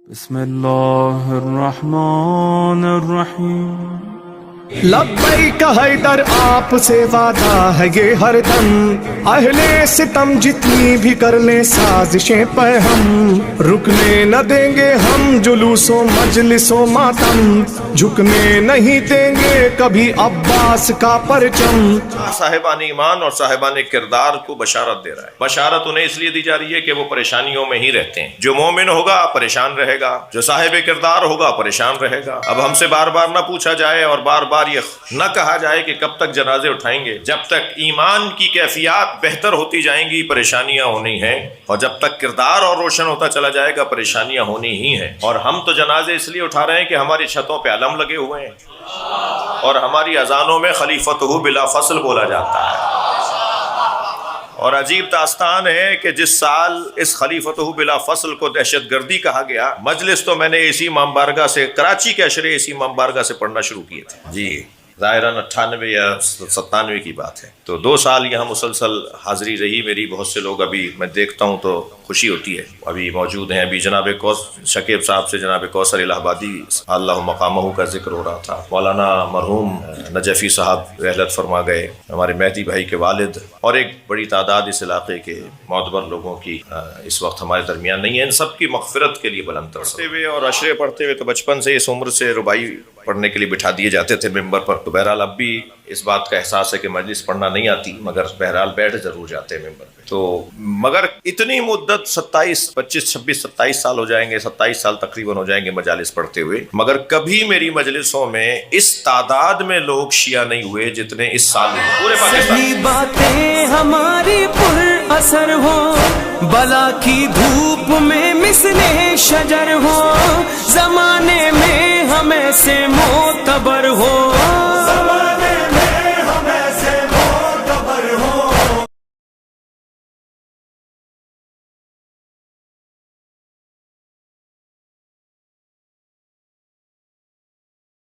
بسم اللہ الرحمن الرحیم لبیک حیدر آپ سے وعدہ ہے یہ ہر دم، اہل ستم جتنی بھی کر لیں سازشیں پہ ہم رکنے نہ دیں گے، ہم جلوس و مجلس و ماتم جھکنے نہیں دیں گے کبھی عباس کا پرچم۔ صاحبان ایمان اور صاحبان کردار کو بشارت دے رہا ہے۔ بشارت انہیں اس لیے دی جا رہی ہے کہ وہ پریشانیوں میں ہی رہتے ہیں۔ جو مومن ہوگا پریشان رہے گا، جو صاحب کردار ہوگا پریشان رہے گا۔ اب ہم سے بار بار نہ پوچھا جائے اور بار بار یہ نہ کہا جائے کہ کب تک جنازے اٹھائیں گے۔ جب تک ایمان کی کیفیات بہتر ہوتی جائیں گی پریشانیاں ہونی ہیں، اور جب تک کردار اور روشن ہوتا چلا جائے گا پریشانیاں ہونی ہی ہیں۔ اور ہم تو جنازے اس لیے اٹھا رہے ہیں کہ ہماری چھتوں پہ علم لگے ہوئے ہیں اور ہماری اذانوں میں خلیفتہ بلا فصل بولا جاتا ہے۔ اور عجیب داستان ہے کہ جس سال اس خلیفتہ بلا فصل کو دہشت گردی کہا گیا، مجلس تو میں نے اسی امام بارگاہ سے، کراچی کے اشرے اسی امام بارگاہ سے پڑھنا شروع کیے تھے جی، ظاہراً 98 یا 97 کی بات ہے۔ تو 2 سال یہاں مسلسل حاضری رہی میری۔ بہت سے لوگ ابھی میں دیکھتا ہوں تو خوشی ہوتی ہے، ابھی موجود ہیں۔ ابھی جناب شکیب صاحب سے جناب کوثر الہ آبادی اللہ مقامہ کا ذکر ہو رہا تھا۔ مولانا مرحوم نجفی صاحب رحلت فرما گئے، ہمارے مہدی بھائی کے والد، اور ایک بڑی تعداد اس علاقے کے معتبر لوگوں کی اس وقت ہمارے درمیان نہیں ہے۔ ان سب کی مغفرت کے لیے بلند پڑھتے ہوئے اور عشرے پڑھتے ہوئے تو بچپن سے اس عمر سے ربائی پڑھنے کے لیے بٹھا دیے جاتے تھے ممبر پر۔ تو بہرحال اب بھی اس بات کا احساس ہے کہ مجلس پڑھنا نہیں آتی، مگر بہرحال بیٹھ ضرور جاتے ہیں ممبر پہ۔ تو مگر اتنی مدت 27 25 26 27 سال ہو جائیں گے، 27 سال تقریباً ہو جائیں گے مجالس پڑھتے ہوئے، مگر کبھی میری مجلسوں میں اس تعداد میں لوگ شیعہ نہیں ہوئے جتنے اس سال ہوئے پورے پاکستان۔ صحیح باتیں ہماری پر اثر ہو، بلا کی دھوپ میں مثل شجر ہو، زمانے میں ہمیں سے معتبر ہو،